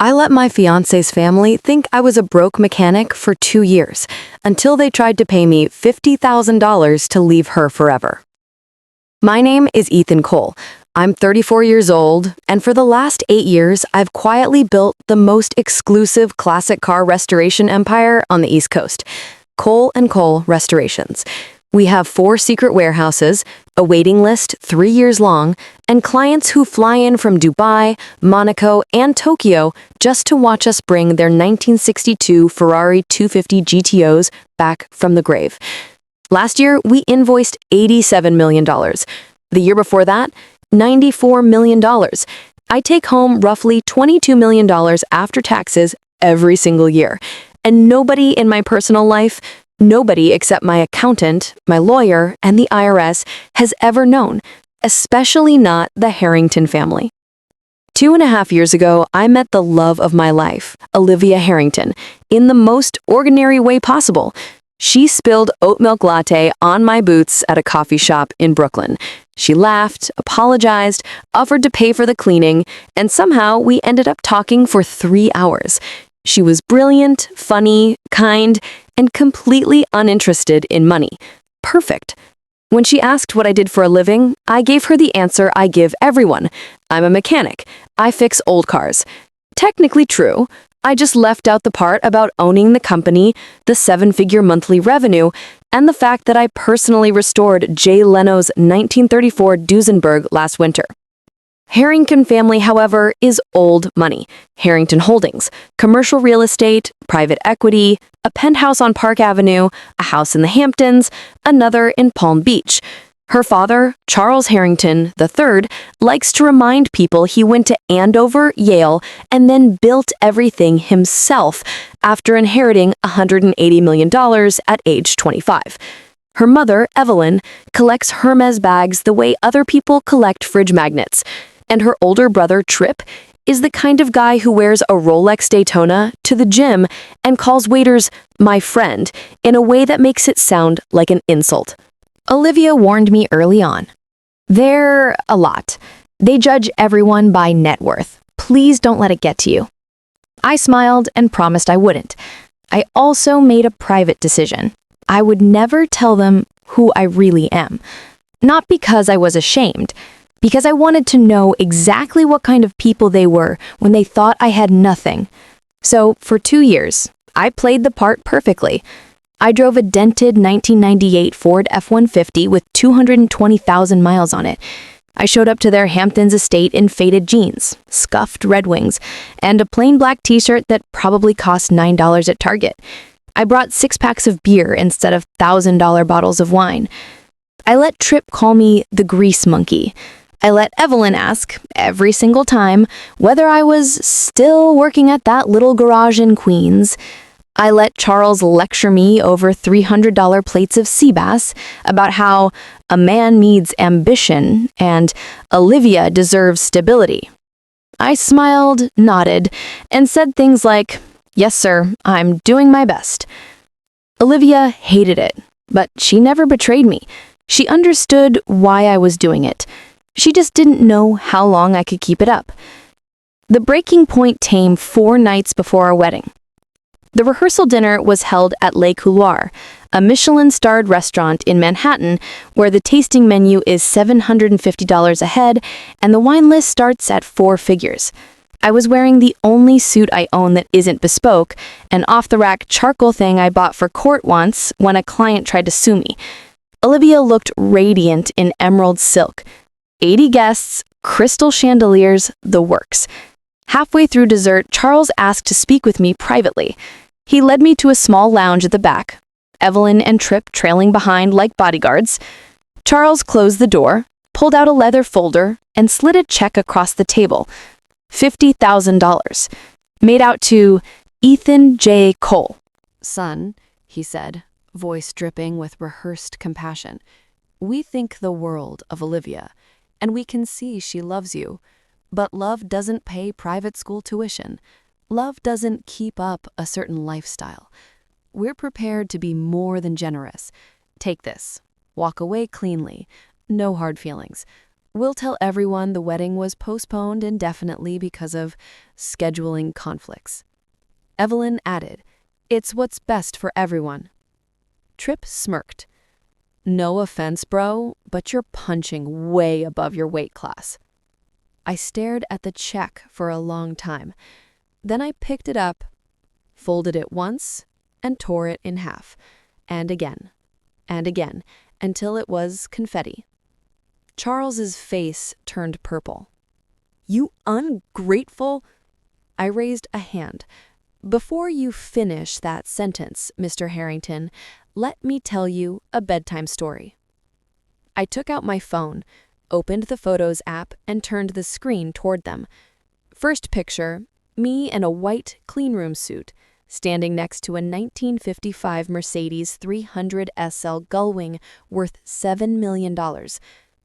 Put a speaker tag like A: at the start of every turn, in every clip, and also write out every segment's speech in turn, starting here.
A: I let my fiance's family think I was a broke mechanic for 2 years until they tried to pay me $50,000 to leave her forever. My name is Ethan Cole. I'm 34 years old, and for the last 8 years, I've quietly built the most exclusive classic car restoration empire on the East Coast, Cole & Cole Restorations. We have 4 secret warehouses, a waiting list 3 years long, and clients who fly in from Dubai, Monaco, and Tokyo just to watch us bring their 1962 Ferrari 250 GTOs back from the grave. Last year, we invoiced $87 million. The year before that, $94 million. I take home roughly $22 million after taxes every single year. And nobody in my personal life, nobody except my accountant, my lawyer, and the IRS has ever known, especially not the Harrington family. 2.5 years ago, I met the love of my life, Olivia Harrington, in the most ordinary way possible. She spilled oat milk latte on my boots at a coffee shop in Brooklyn. She laughed, apologized, offered to pay for the cleaning, and somehow we ended up talking for 3 hours. She was brilliant, funny, kind, and completely uninterested in money. Perfect. When she asked what I did for a living, I gave her the answer I give everyone. I'm a mechanic. I fix old cars. Technically true. I just left out the part about owning the company, the 7-figure monthly revenue, and the fact that I personally restored Jay Leno's 1934 Duesenberg last winter. Harrington family, however, is old money. Harrington Holdings, commercial real estate, private equity, a penthouse on Park Avenue, a house in the Hamptons, another in Palm Beach. Her father, Charles Harrington III, likes to remind people he went to Andover, Yale, and then built everything himself after inheriting $180 million at age 25. Her mother, Evelyn, collects Hermes bags the way other people collect fridge magnets. And her older brother, Trip, is the kind of guy who wears a Rolex Daytona to the gym and calls waiters "my friend" in a way that makes it sound like an insult. Olivia warned me early on. They're a lot. They judge everyone by net worth. Please don't let it get to you. I smiled and promised I wouldn't. I also made a private decision. I would never tell them who I really am. Not because I was ashamed, because I wanted to know exactly what kind of people they were when they thought I had nothing. So, for 2 years, I played the part perfectly. I drove a dented 1998 Ford F-150 with 220,000 miles on it. I showed up to their Hamptons estate in faded jeans, scuffed Red Wings, and a plain black t-shirt that probably cost $9 at Target. I brought 6 packs of beer instead of $1,000 bottles of wine. I let Trip call me the grease monkey. I let Evelyn ask, every single time, whether I was still working at that little garage in Queens. I let Charles lecture me over $300 plates of sea bass about how a man needs ambition and Olivia deserves stability. I smiled, nodded, and said things like, "Yes, sir, I'm doing my best." Olivia hated it, but she never betrayed me. She understood why I was doing it. She just didn't know how long I could keep it up. The breaking point came 4 nights before our wedding. The rehearsal dinner was held at Le Couloir, a Michelin-starred restaurant in Manhattan where the tasting menu is $750 a head and the wine list starts at 4 figures. I was wearing the only suit I own that isn't bespoke, an off-the-rack charcoal thing I bought for court once when a client tried to sue me. Olivia looked radiant in emerald silk. 80 guests, crystal chandeliers, the works. Halfway through dessert, Charles asked to speak with me privately. He led me to a small lounge at the back, Evelyn and Trip trailing behind like bodyguards. Charles closed the door, pulled out a leather folder, and slid a check across the table. $50,000. Made out to Ethan J. Cole.
B: "Son," he said, voice dripping with rehearsed compassion, "we think the world of Olivia, and we can see she loves you. But love doesn't pay private school tuition. Love doesn't keep up a certain lifestyle. We're prepared to be more than generous. Take this. Walk away cleanly. No hard feelings. We'll tell everyone the wedding was postponed indefinitely because of scheduling conflicts. Evelyn added, "It's what's best for everyone." Tripp smirked. "No offense, bro, but you're punching way above your weight class." I stared at the check for a long time. Then I picked it up, folded it once, and tore it in half, and again, until it was confetti. Charles's face turned purple. "You ungrateful—" I raised a hand. "Before you finish that sentence, Mr. Harrington, let me tell you a bedtime story." I took out my phone, opened the Photos app, and turned the screen toward them. First picture, me in a white cleanroom suit, standing next to a 1955 Mercedes 300 SL Gullwing worth $7 million.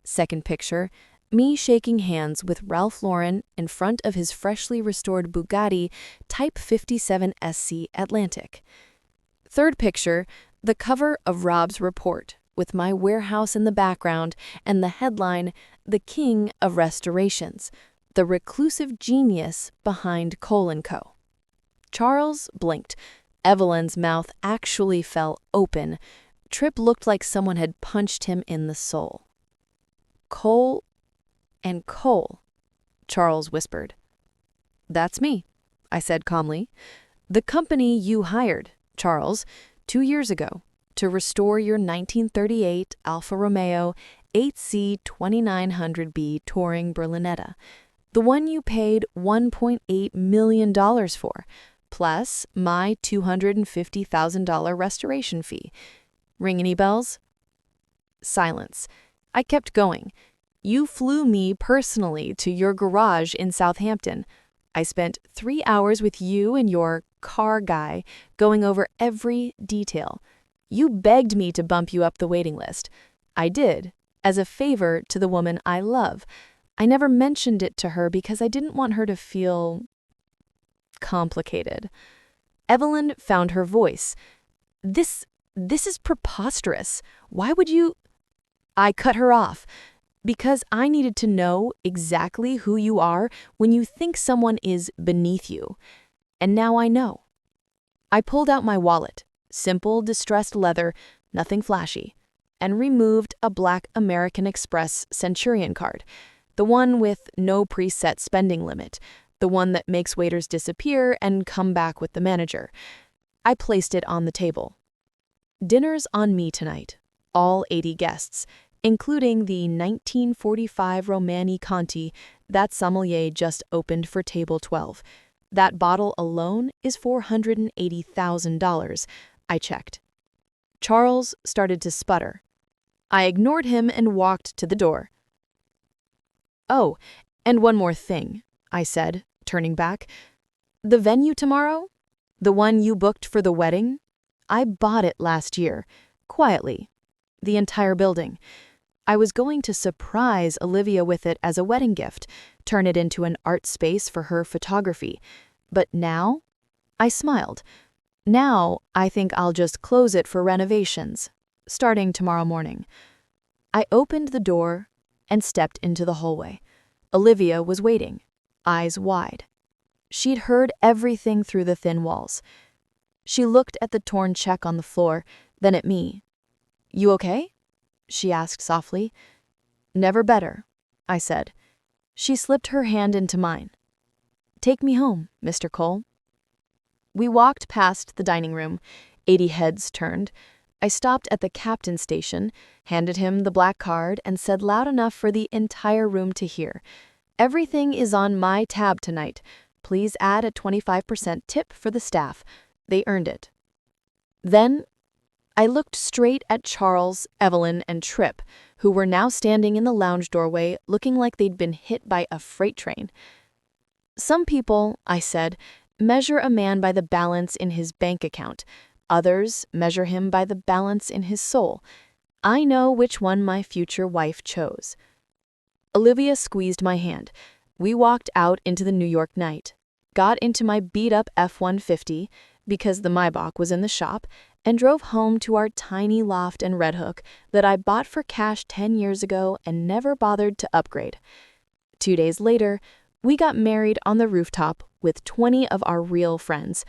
B: Second picture, me shaking hands with Ralph Lauren in front of his freshly restored Bugatti Type 57 SC Atlantic. Third picture, the cover of Rob's report, with my warehouse in the background and the headline, "The King of Restorations, the reclusive genius behind Cole & Co." Charles blinked. Evelyn's mouth actually fell open. Tripp looked like someone had punched him in the soul. "Cole and Cole," Charles whispered. "That's me," I said calmly. "The company you hired, Charles, 2 years ago, to restore your 1938 Alfa Romeo 8C 2900B Touring Berlinetta, the one you paid $1.8 million for, plus my $250,000 restoration fee. Ring any bells?" Silence. I kept going. "You flew me personally to your garage in Southampton. I spent 3 hours with you and your car guy going over every detail. You begged me to bump you up the waiting list. I did, as a favor to the woman I love. I never mentioned it to her because I didn't want her to feel complicated." Evelyn found her voice. This is preposterous. Why would you—" I cut her off. "Because I needed to know exactly who you are when you think someone is beneath you. And now I know." I pulled out my wallet, simple distressed leather, nothing flashy, and removed a black American Express Centurion card, the one with no preset spending limit, the one that makes waiters disappear and come back with the manager. I placed it on the table. "Dinner's on me tonight, all 80 guests, including the 1945 Romani Conti that sommelier just opened for table 12. That bottle alone is $480,000, I checked." Charles started to sputter. I ignored him and walked to the door. "Oh, and one more thing," I said, turning back. "The venue tomorrow? The one you booked for the wedding? I bought it last year, quietly. The entire building. I was going to surprise Olivia with it as a wedding gift, turn it into an art space for her photography. But now?" I smiled. "Now, I think I'll just close it for renovations, starting tomorrow morning." I opened the door and stepped into the hallway. Olivia was waiting, eyes wide. She'd heard everything through the thin walls. She looked at the torn check on the floor, then at me. "You okay?" she asked softly. "Never better," I said. She slipped her hand into mine. "Take me home, Mr. Cole." We walked past the dining room. 80 heads turned. I stopped at the captain's station, handed him the black card, and said loud enough for the entire room to hear, "Everything is on my tab tonight. Please add a 25% tip for the staff. They earned it." Then I looked straight at Charles, Evelyn, and Tripp, who were now standing in the lounge doorway looking like they'd been hit by a freight train. "Some people," I said, "measure a man by the balance in his bank account. Others measure him by the balance in his soul. I know which one my future wife chose." Olivia squeezed my hand. We walked out into the New York night, got into my beat-up F-150, because the Maybach was in the shop, and drove home to our tiny loft in Red Hook that I bought for cash 10 years ago and never bothered to upgrade. 2 days later, we got married on the rooftop with 20 of our real friends,